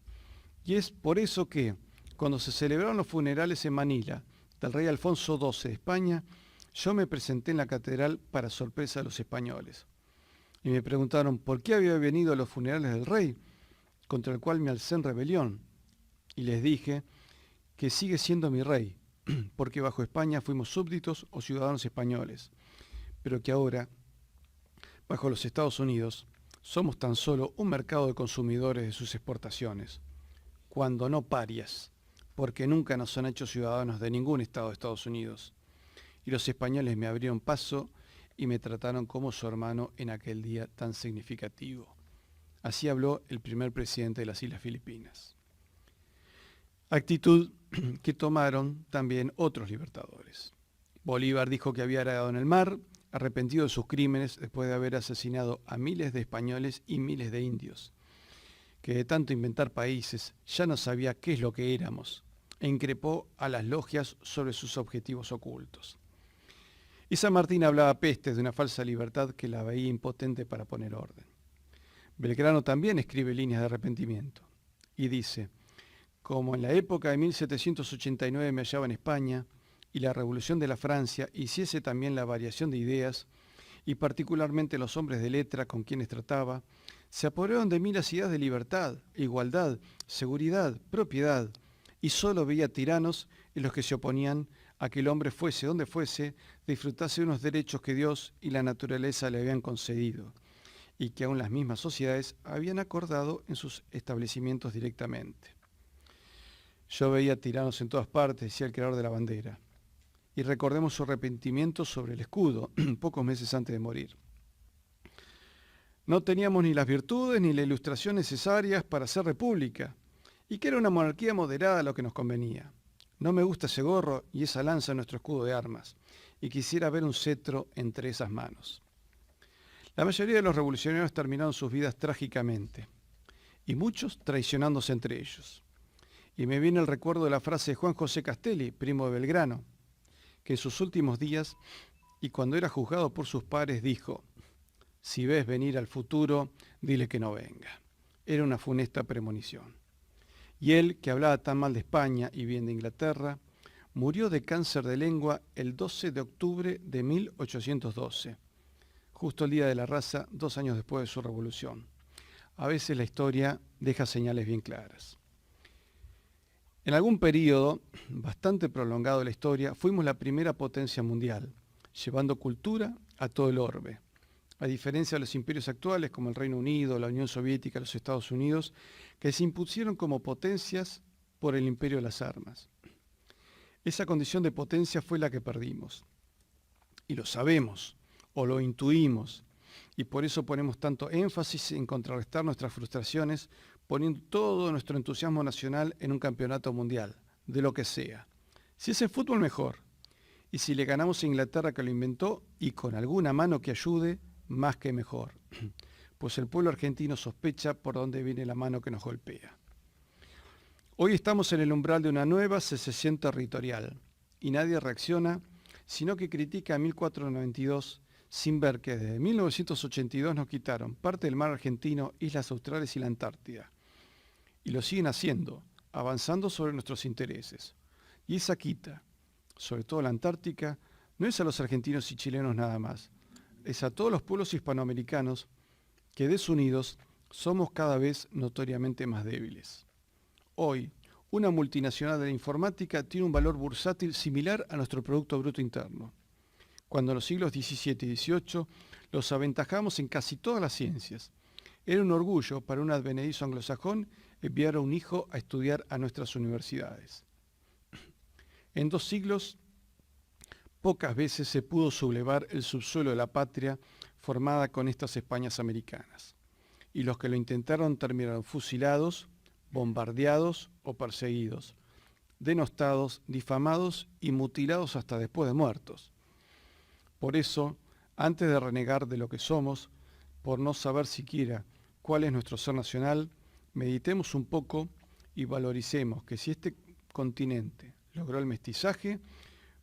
y es por eso que, cuando se celebraron los funerales en Manila del rey Alfonso XII de España, yo me presenté en la catedral para sorpresa de los españoles. Y me preguntaron por qué había venido a los funerales del rey, contra el cual me alcé en rebelión. Y les dije que sigue siendo mi rey, porque bajo España fuimos súbditos o ciudadanos españoles, pero que ahora, bajo los Estados Unidos, somos tan solo un mercado de consumidores de sus exportaciones, cuando no parias, porque nunca nos han hecho ciudadanos de ningún estado de Estados Unidos. Y los españoles me abrieron paso y me trataron como su hermano en aquel día tan significativo. Así habló el primer presidente de las Islas Filipinas. Actitud que tomaron también otros libertadores. Bolívar dijo que había arado en el mar, arrepentido de sus crímenes después de haber asesinado a miles de españoles y miles de indios, que de tanto inventar países ya no sabía qué es lo que éramos, e increpó a las logias sobre sus objetivos ocultos. Y San Martín hablaba pestes de una falsa libertad que la veía impotente para poner orden. Belgrano también escribe líneas de arrepentimiento y dice: como en la época de 1789 me hallaba en España y la revolución de la Francia hiciese también la variación de ideas, y particularmente los hombres de letra con quienes trataba, se apoderaron de mí las ideas de libertad, igualdad, seguridad, propiedad, y solo veía tiranos en los que se oponían a que el hombre fuese donde fuese, disfrutase de unos derechos que Dios y la naturaleza le habían concedido, y que aún las mismas sociedades habían acordado en sus establecimientos directamente. Yo veía tiranos en todas partes, decía el creador de la bandera. Y recordemos su arrepentimiento sobre el escudo, pocos meses antes de morir. No teníamos ni las virtudes ni la ilustración necesarias para ser república, y que era una monarquía moderada lo que nos convenía. No me gusta ese gorro y esa lanza en nuestro escudo de armas, y quisiera ver un cetro entre esas manos. La mayoría de los revolucionarios terminaron sus vidas trágicamente, y muchos traicionándose entre ellos. Y me viene el recuerdo de la frase de Juan José Castelli, primo de Belgrano, que en sus últimos días, y cuando era juzgado por sus pares, dijo: si ves venir al futuro, dile que no venga. Era una funesta premonición. Y él, que hablaba tan mal de España y bien de Inglaterra, murió de cáncer de lengua el 12 de octubre de 1812, justo el Día de la Raza, 2 años después de su revolución. A veces la historia deja señales bien claras. En algún periodo bastante prolongado de la historia, fuimos la primera potencia mundial, llevando cultura a todo el orbe. a diferencia de los imperios actuales como el Reino Unido, la Unión Soviética, los Estados Unidos, que se impusieron como potencias por el imperio de las armas. Esa condición de potencia fue la que perdimos. Y lo sabemos, o lo intuimos, y por eso ponemos tanto énfasis en contrarrestar nuestras frustraciones, poniendo todo nuestro entusiasmo nacional en un campeonato mundial, de lo que sea. Si es el fútbol, mejor. Y si le ganamos a Inglaterra, que lo inventó, y con alguna mano que ayude, más que mejor. Pues el pueblo argentino sospecha por dónde viene la mano que nos golpea. Hoy estamos en el umbral de una nueva secesión territorial, y nadie reacciona, sino que critica a 1492, sin ver que desde 1982 nos quitaron parte del mar argentino, islas australes y la Antártida. Y lo siguen haciendo, avanzando sobre nuestros intereses. Y esa quita, sobre todo la Antártica, no es a los argentinos y chilenos nada más, es a todos los pueblos hispanoamericanos que desunidos somos cada vez notoriamente más débiles. Hoy, una multinacional de la informática tiene un valor bursátil similar a nuestro Producto Bruto Interno, cuando en los siglos XVII y XVIII los aventajamos en casi todas las ciencias. Era un orgullo para un advenedizo anglosajón enviar a un hijo a estudiar a nuestras universidades. En 2 siglos, pocas veces se pudo sublevar el subsuelo de la patria formada con estas Españas americanas, y los que lo intentaron terminaron fusilados, bombardeados o perseguidos, denostados, difamados y mutilados hasta después de muertos. Por eso, antes de renegar de lo que somos, por no saber siquiera cuál es nuestro ser nacional, meditemos un poco y valoricemos que si este continente logró el mestizaje,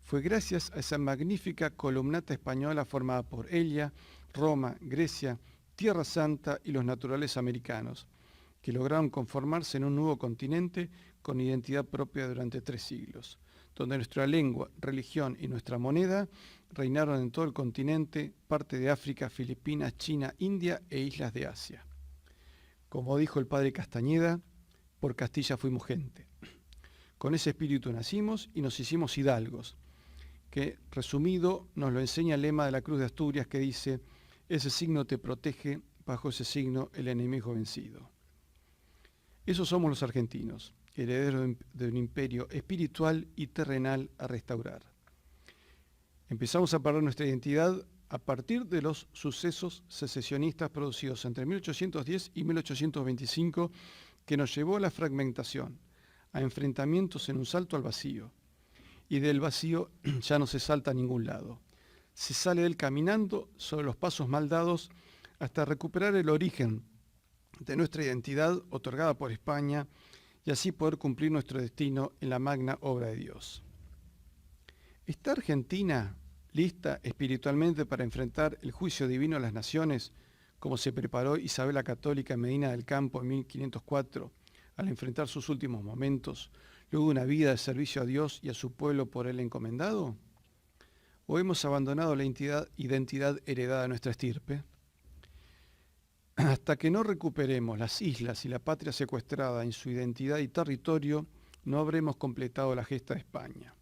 fue gracias a esa magnífica columnata española formada por Elia, Roma, Grecia, Tierra Santa y los naturales americanos, que lograron conformarse en un nuevo continente con identidad propia durante 3 siglos, donde nuestra lengua, religión y nuestra moneda reinaron en todo el continente, parte de África, Filipinas, China, India e islas de Asia. Como dijo el padre Castañeda, por Castilla fuimos gente. Con ese espíritu nacimos y nos hicimos hidalgos, que, resumido, nos lo enseña el lema de la Cruz de Asturias que dice: ese signo te protege, bajo ese signo el enemigo vencido. Esos somos los argentinos, herederos de un imperio espiritual y terrenal a restaurar. Empezamos a perder nuestra identidad a partir de los sucesos secesionistas producidos entre 1810 y 1825, que nos llevó a la fragmentación, a enfrentamientos en un salto al vacío. Y del vacío ya no se salta a ningún lado. Se sale de él caminando sobre los pasos mal dados hasta recuperar el origen de nuestra identidad otorgada por España y así poder cumplir nuestro destino en la magna obra de Dios. ¿Está Argentina lista espiritualmente para enfrentar el juicio divino a las naciones, como se preparó Isabel la Católica en Medina del Campo en 1504, al enfrentar sus últimos momentos, luego de una vida de servicio a Dios y a su pueblo por él encomendado? ¿O hemos abandonado la identidad heredada de nuestra estirpe? Hasta que no recuperemos las islas y la patria secuestrada en su identidad y territorio, no habremos completado la gesta de España.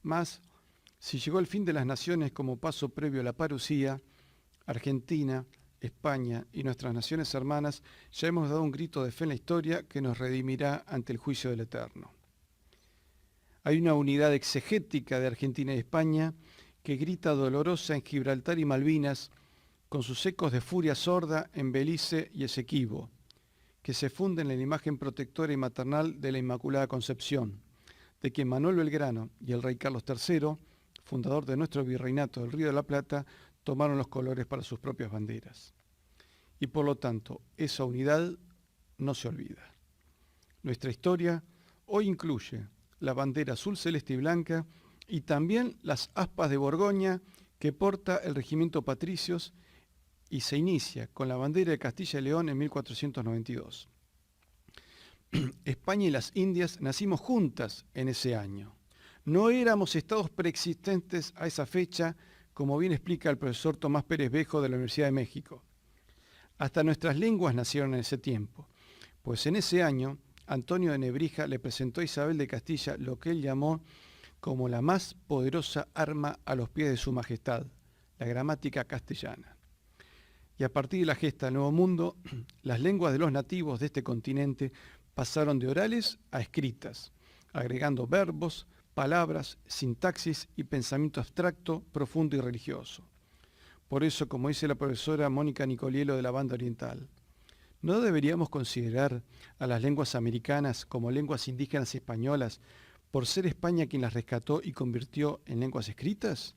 Mas, si llegó el fin de las naciones como paso previo a la parucía, Argentina, España y nuestras naciones hermanas ya hemos dado un grito de fe en la historia que nos redimirá ante el juicio del Eterno. Hay una unidad exegética de Argentina y España que grita dolorosa en Gibraltar y Malvinas, con sus ecos de furia sorda en Belice y Esequibo, que se funden en la imagen protectora y maternal de la Inmaculada Concepción, de quien Manuel Belgrano y el rey Carlos III, fundador de nuestro virreinato del Río de la Plata, tomaron los colores para sus propias banderas. Y por lo tanto, esa unidad no se olvida. Nuestra historia hoy incluye la bandera azul, celeste y blanca y también las aspas de Borgoña que porta el regimiento Patricios y se inicia con la bandera de Castilla y León en 1492. España y las Indias nacimos juntas en ese año. No éramos estados preexistentes a esa fecha, como bien explica el profesor Tomás Pérez Bejo de la Universidad de México. Hasta nuestras lenguas nacieron en ese tiempo, pues en ese año Antonio de Nebrija le presentó a Isabel de Castilla lo que él llamó como la más poderosa arma a los pies de su majestad, la gramática castellana. y a partir de la gesta del Nuevo Mundo, las lenguas de los nativos de este continente pasaron de orales a escritas, agregando verbos, palabras, sintaxis y pensamiento abstracto, profundo y religioso. Por eso, como dice la profesora Mónica Nicolielo de la Banda Oriental, ¿no deberíamos considerar a las lenguas americanas como lenguas indígenas españolas por ser España quien las rescató y convirtió en lenguas escritas?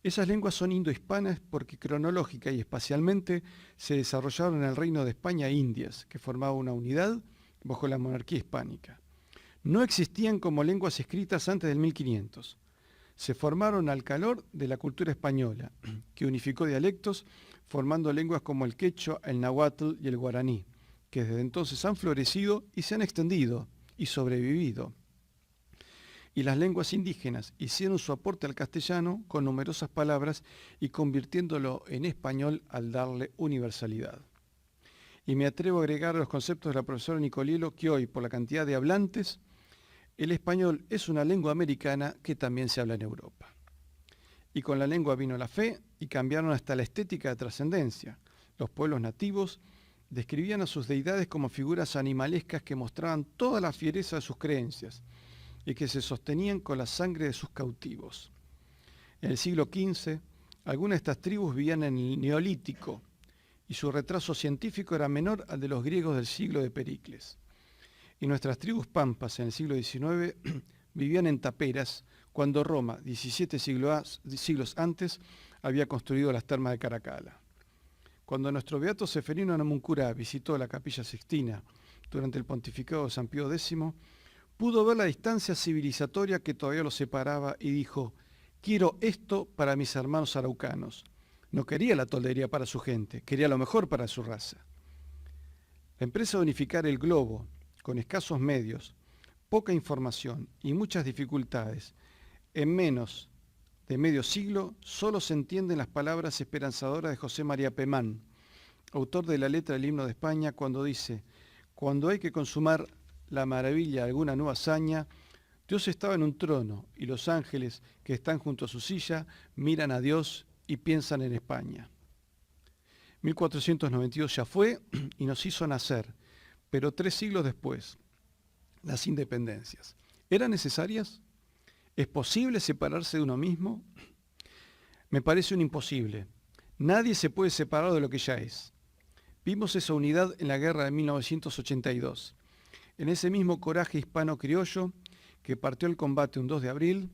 Esas lenguas son indohispanas porque cronológica y espacialmente se desarrollaron en el Reino de España e Indias, que formaba una unidad bajo la monarquía hispánica. No existían como lenguas escritas antes del 1500. Se formaron al calor de la cultura española, que unificó dialectos, formando lenguas como el quechua, el nahuatl y el guaraní, que desde entonces han florecido y se han extendido y sobrevivido. Y las lenguas indígenas hicieron su aporte al castellano con numerosas palabras y convirtiéndolo en español al darle universalidad. Y me atrevo a agregar a los conceptos de la profesora Nicolielo que hoy, por la cantidad de hablantes, el español es una lengua americana que también se habla en Europa. Y con la lengua vino la fe y cambiaron hasta la estética de trascendencia. Los pueblos nativos describían a sus deidades como figuras animalescas que mostraban toda la fiereza de sus creencias y que se sostenían con la sangre de sus cautivos. En el siglo XV, algunas de estas tribus vivían en el Neolítico y su retraso científico era menor al de los griegos del siglo de Pericles. Y nuestras tribus pampas en el siglo XIX vivían en taperas cuando Roma, 17 siglos antes, había construido las termas de Caracalla. Cuando nuestro beato Seferino Namuncurá visitó la Capilla Sixtina durante el pontificado de San Pío X, pudo ver la distancia civilizatoria que todavía los separaba y dijo: quiero esto para mis hermanos araucanos. No quería la toldería para su gente, quería lo mejor para su raza. La empresa de unificar el globo, con escasos medios, poca información y muchas dificultades, en menos de medio siglo, solo se entienden las palabras esperanzadoras de José María Pemán, autor de la letra del himno de España, cuando dice: cuando hay que consumar la maravilla de alguna nueva hazaña, Dios estaba en un trono y los ángeles que están junto a su silla miran a Dios y piensan en España. 1492 ya fue y nos hizo nacer, pero 3 siglos después, las independencias. ¿Eran necesarias? ¿Es posible separarse de uno mismo? Me parece un imposible. Nadie se puede separar de lo que ya es. Vimos esa unidad en la guerra de 1982. En ese mismo coraje hispano-criollo que partió al combate un 2 de abril,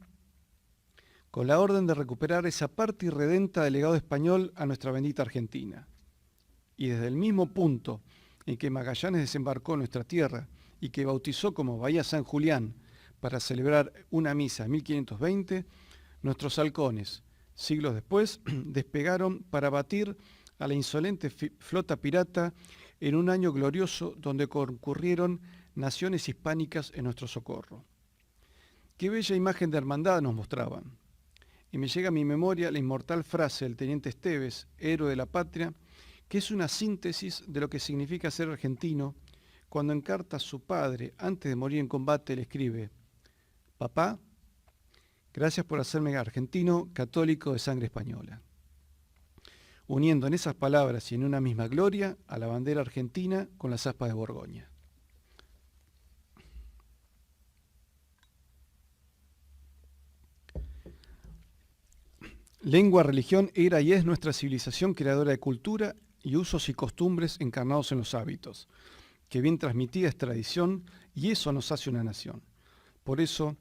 con la orden de recuperar esa parte irredenta del legado español a nuestra bendita Argentina. Y desde el mismo punto en que Magallanes desembarcó en nuestra tierra y que bautizó como Bahía San Julián para celebrar una misa en 1520, nuestros halcones, siglos después, despegaron para batir a la insolente flota pirata en un año glorioso donde concurrieron naciones hispánicas en nuestro socorro. Qué bella imagen de hermandad nos mostraban. Y me llega a mi memoria la inmortal frase del teniente Esteves, héroe de la patria, que es una síntesis de lo que significa ser argentino, cuando en carta a su padre, antes de morir en combate, le escribe: «Papá, gracias por hacerme argentino, católico de sangre española», uniendo en esas palabras y en una misma gloria a la bandera argentina con las aspas de Borgoña. Lengua, religión era y es nuestra civilización creadora de cultura y usos y costumbres encarnados en los hábitos, que bien transmitida es tradición y eso nos hace una nación. Por eso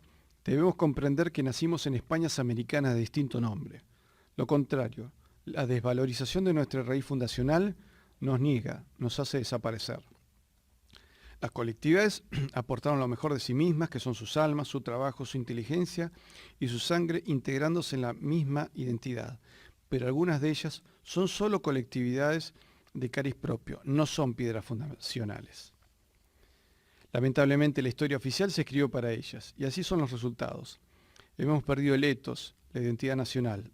debemos comprender que nacimos en Españas americanas de distinto nombre. Lo contrario, la desvalorización de nuestra raíz fundacional nos niega, nos hace desaparecer. Las colectividades aportaron lo mejor de sí mismas, que son sus almas, su trabajo, su inteligencia y su sangre, integrándose en la misma identidad. Pero algunas de ellas son solo colectividades de cariz propio, no son piedras fundacionales. Lamentablemente la historia oficial se escribió para ellas, y así son los resultados. Hemos perdido el ethos, la identidad nacional.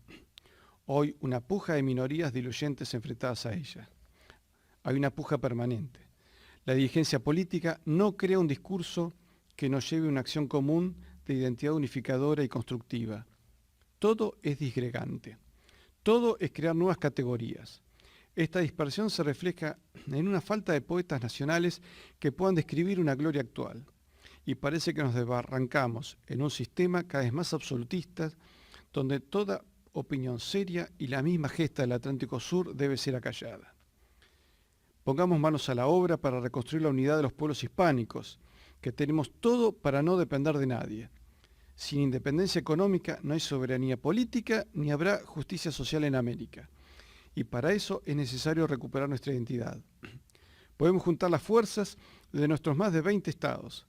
Hoy una puja de minorías diluyentes enfrentadas a ella. Hay una puja permanente. La dirigencia política no crea un discurso que nos lleve a una acción común de identidad unificadora y constructiva. Todo es disgregante. Todo es crear nuevas categorías. Esta dispersión se refleja en una falta de poetas nacionales que puedan describir una gloria actual. Y parece que nos desbarrancamos en un sistema cada vez más absolutista, donde toda opinión seria y la misma gesta del Atlántico Sur debe ser acallada. Pongamos manos a la obra para reconstruir la unidad de los pueblos hispánicos, que tenemos todo para no depender de nadie. Sin independencia económica no hay soberanía política ni habrá justicia social en América. Y para eso es necesario recuperar nuestra identidad. Podemos juntar las fuerzas de nuestros más de 20 estados,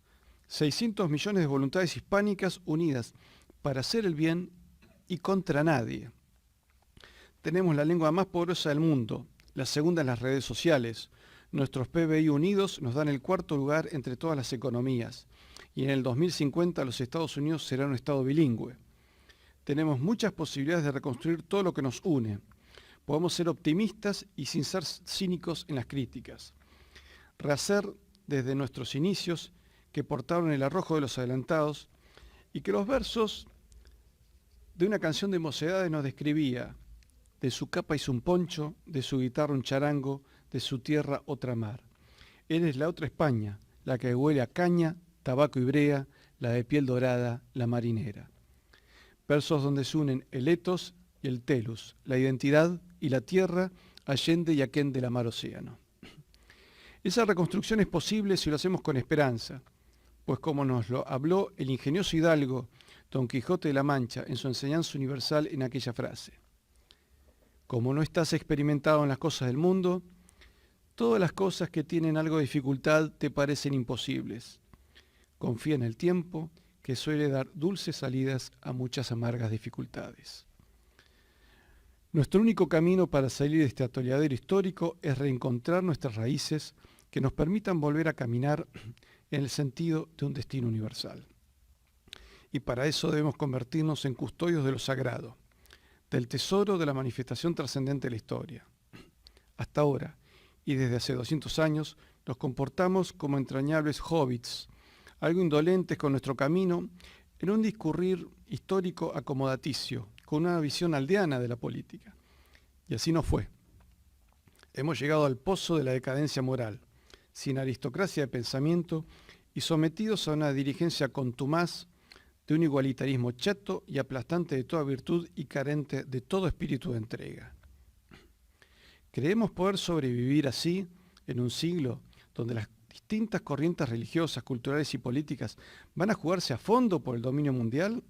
600 millones de voluntades hispánicas unidas para hacer el bien y contra nadie. Tenemos la lengua más poderosa del mundo, la segunda en las redes sociales. Nuestros PBI unidos nos dan el cuarto lugar entre todas las economías. Y en el 2050 los Estados Unidos serán un estado bilingüe. Tenemos muchas posibilidades de reconstruir todo lo que nos une. Podemos ser optimistas y sin ser cínicos en las críticas. Rehacer desde nuestros inicios que portaron el arrojo de los adelantados y que los versos de una canción de Mocedades nos describía: de su capa hizo un poncho, de su guitarra un charango, de su tierra otra mar. Eres la otra España, la que huele a caña, tabaco y brea, la de piel dorada, la marinera. Versos donde se unen el ethos y el telus, la identidad y la tierra, allende y aquén de la mar océano. Esa reconstrucción es posible si lo hacemos con esperanza, pues como nos lo habló el ingenioso hidalgo Don Quijote de la Mancha en su enseñanza universal en aquella frase: como no estás experimentado en las cosas del mundo, todas las cosas que tienen algo de dificultad te parecen imposibles. Confía en el tiempo, que suele dar dulces salidas a muchas amargas dificultades. Nuestro único camino para salir de este atolladero histórico es reencontrar nuestras raíces que nos permitan volver a caminar en el sentido de un destino universal. Y para eso debemos convertirnos en custodios de lo sagrado, del tesoro de la manifestación trascendente de la historia. Hasta ahora, y desde hace 200 años, nos comportamos como entrañables hobbits, algo indolentes con nuestro camino, en un discurrir histórico acomodaticio, con una visión aldeana de la política. Y así no fue. Hemos llegado al pozo de la decadencia moral, sin aristocracia de pensamiento y sometidos a una dirigencia contumaz de un igualitarismo chato y aplastante de toda virtud y carente de todo espíritu de entrega. ¿Creemos poder sobrevivir así en un siglo donde las distintas corrientes religiosas, culturales y políticas van a jugarse a fondo por el dominio mundial?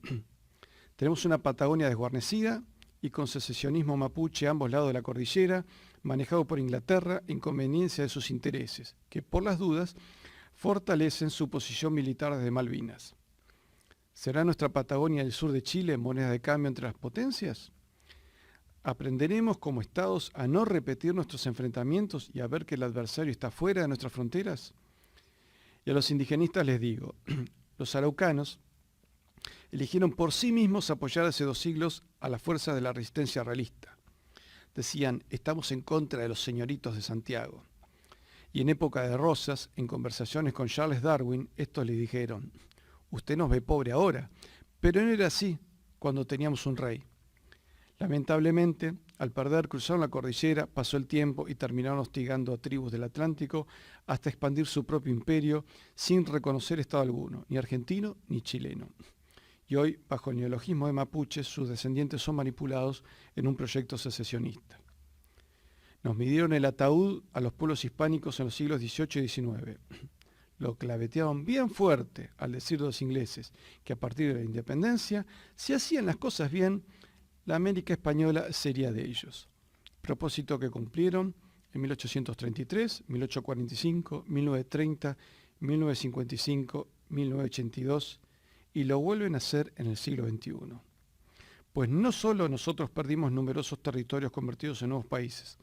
Tenemos una Patagonia desguarnecida y con secesionismo mapuche a ambos lados de la cordillera, manejado por Inglaterra en conveniencia de sus intereses, que por las dudas fortalecen su posición militar desde Malvinas. ¿Será nuestra Patagonia del sur de Chile moneda de cambio entre las potencias? ¿Aprenderemos como estados a no repetir nuestros enfrentamientos y a ver que el adversario está fuera de nuestras fronteras? Y a los indigenistas les digo, los araucanos eligieron por sí mismos apoyar hace 2 siglos a las fuerzas de la resistencia realista. Decían, estamos en contra de los señoritos de Santiago. Y en época de Rosas, en conversaciones con Charles Darwin, estos le dijeron: usted nos ve pobre ahora, pero no era así cuando teníamos un rey. Lamentablemente, al perder, cruzaron la cordillera, pasó el tiempo y terminaron hostigando a tribus del Atlántico hasta expandir su propio imperio sin reconocer estado alguno, ni argentino ni chileno. Y hoy, bajo el neologismo de mapuches, sus descendientes son manipulados en un proyecto secesionista. Nos midieron el ataúd a los pueblos hispánicos en los siglos XVIII y XIX. Lo claveteaban bien fuerte al decir los ingleses que a partir de la independencia, si hacían las cosas bien, la América española sería de ellos. Propósito que cumplieron en 1833, 1845, 1930, 1955, 1982 y lo vuelven a hacer en el siglo XXI. Pues no solo nosotros perdimos numerosos territorios convertidos en nuevos países,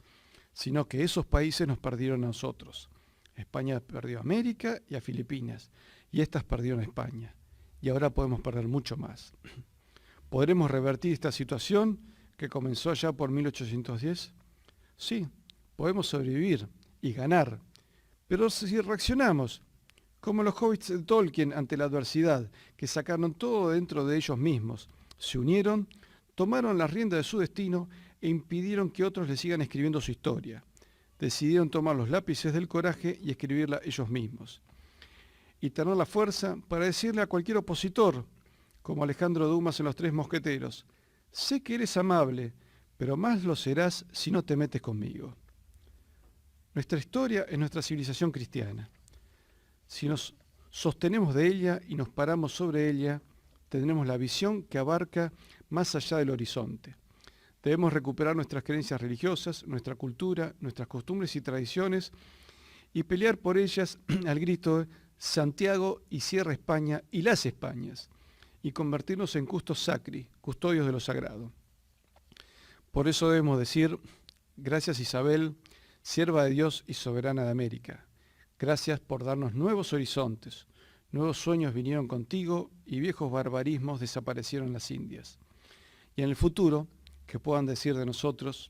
sino que esos países nos perdieron a nosotros. España perdió a América y a Filipinas, y estas perdieron a España. Y ahora podemos perder mucho más. ¿Podremos revertir esta situación que comenzó allá por 1810? Sí, podemos sobrevivir y ganar. Pero si reaccionamos, como los hobbits de Tolkien ante la adversidad, que sacaron todo dentro de ellos mismos, se unieron, tomaron las riendas de su destino e impidieron que otros le sigan escribiendo su historia. Decidieron tomar los lápices del coraje y escribirla ellos mismos. Y tener la fuerza para decirle a cualquier opositor, como Alejandro Dumas en Los Tres Mosqueteros: sé que eres amable, pero más lo serás si no te metes conmigo. Nuestra historia es nuestra civilización cristiana. Si nos sostenemos de ella y nos paramos sobre ella, tendremos la visión que abarca más allá del horizonte. Debemos recuperar nuestras creencias religiosas, nuestra cultura, nuestras costumbres y tradiciones y pelear por ellas al grito de Santiago y cierra España y las Españas, y convertirnos en custos sacri, custodios de lo sagrado. Por eso debemos decir: gracias Isabel, sierva de Dios y soberana de América. Gracias por darnos nuevos horizontes. Nuevos sueños vinieron contigo y viejos barbarismos desaparecieron en las Indias. Y en el futuro, que puedan decir de nosotros: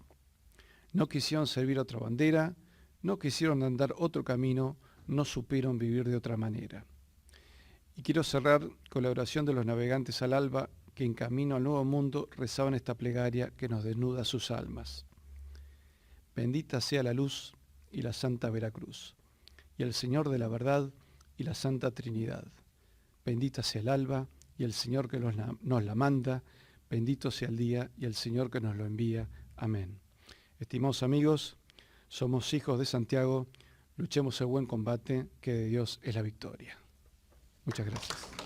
no quisieron servir otra bandera, no quisieron andar otro camino, no supieron vivir de otra manera. Y quiero cerrar con la oración de los navegantes al alba que en camino al nuevo mundo rezaban esta plegaria que nos desnuda sus almas. Bendita sea la luz y la Santa Veracruz, y el Señor de la verdad y la Santa Trinidad. Bendita sea el alba y el Señor que nos la manda. Bendito sea el día y el Señor que nos lo envía. Amén. Estimados amigos, somos hijos de Santiago. Luchemos el buen combate, que de Dios es la victoria. Muchas gracias.